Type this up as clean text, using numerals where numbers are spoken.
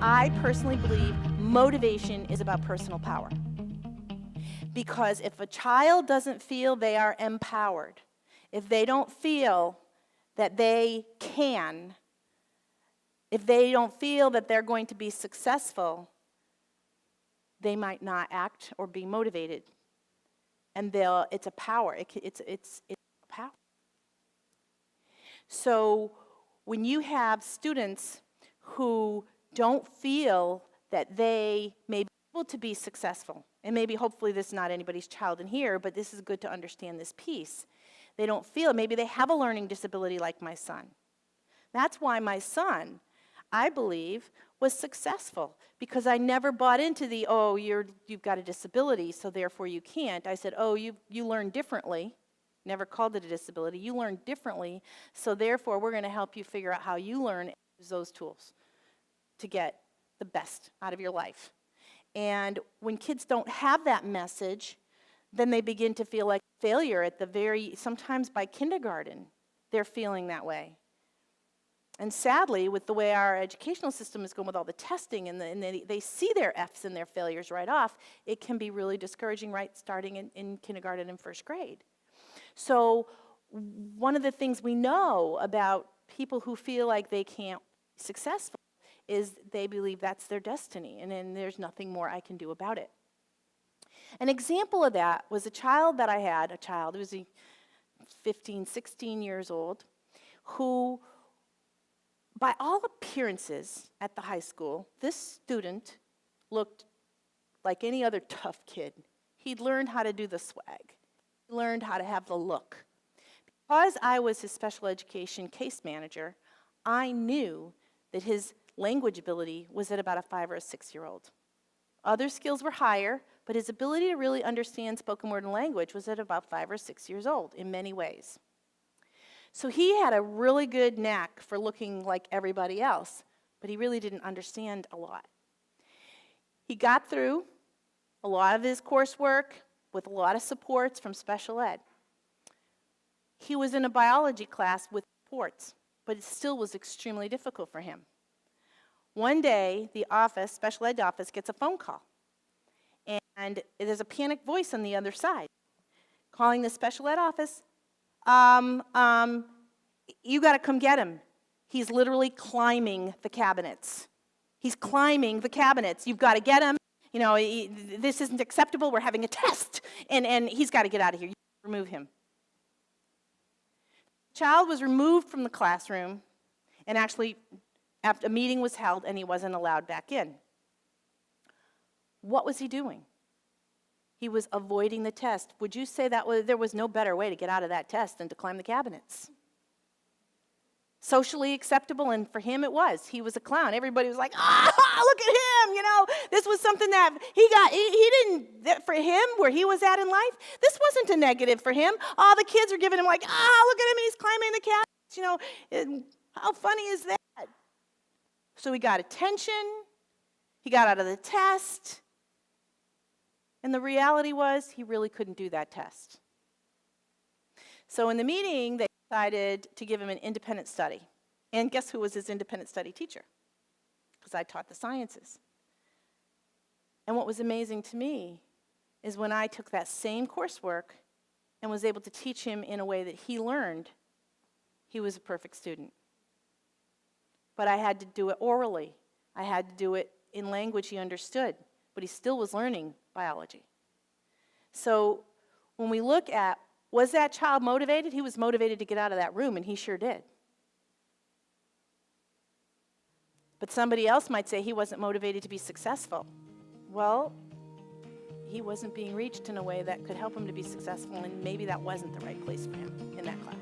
I personally believe motivation is about personal power. Because if a child doesn't feel they are empowered, if they don't feel that they can, if they don't feel that they're going to be successful, they might not act or be motivated. And it's a power. It's power. So when you have students who don't feel that they may be able to be successful, and maybe hopefully this is not anybody's child in here, but this is good to understand this piece. They don't feel, maybe they have a learning disability like my son. That's why my son, I believe, was successful, because I never bought into the, oh, you've got a disability, so therefore you can't. I said, oh, you learn differently. Never called it a disability. You learn differently, so therefore we're going to help you figure out how you learn and use those tools to get the best out of your life. And when kids don't have that message, then they begin to feel like failure at sometimes by kindergarten, they're feeling that way. And sadly, with the way our educational system is going with all the testing and they see their F's and their failures right off, it can be really discouraging, right, starting in kindergarten and first grade. So one of the things we know about people who feel like they can't be successful is they believe that's their destiny, and then there's nothing more I can do about it. An example of that was a child that I had, who was 15, 16 years old, who, by all appearances at the high school, this student looked like any other tough kid. He'd learned how to do the swag. He learned how to have the look. Because I was his special education case manager, I knew that his language ability was at about a 5 or a 6-year-old. Other skills were higher, but his ability to really understand spoken word and language was at about 5 or 6 years old in many ways. So he had a really good knack for looking like everybody else, but he really didn't understand a lot. He got through a lot of his coursework with a lot of supports from special ed. He was in a biology class with supports, but it still was extremely difficult for him. One day, the office, special ed office, gets a phone call, and there's a panicked voice on the other side calling the special ed office. You got to come get him. He's literally climbing the cabinets. He's climbing the cabinets. You've got to get him. You know, this isn't acceptable. We're having a test, and he's got to get out of here. You remove him. The child was removed from the classroom, and actually, after a meeting was held, and he wasn't allowed back in. What was he doing? He was avoiding the test. Would you say that there was no better way to get out of that test than to climb the cabinets? Socially acceptable, and for him it was. He was a clown. Everybody was like, look at him, you know. This was something that for him, where he was at in life, this wasn't a negative for him. All the kids were giving him like, look at him, he's climbing the cabinets, you know. How funny is that? So he got attention, he got out of the test, and the reality was he really couldn't do that test. So in the meeting, they decided to give him an independent study. And guess who was his independent study teacher? Because I taught the sciences. And what was amazing to me is when I took that same coursework and was able to teach him in a way that he learned, he was a perfect student. But I had to do it orally. I had to do it in language he understood, but he still was learning biology. So when we look at, was that child motivated? He was motivated to get out of that room, and he sure did. But somebody else might say he wasn't motivated to be successful. Well, he wasn't being reached in a way that could help him to be successful, and maybe that wasn't the right place for him in that class.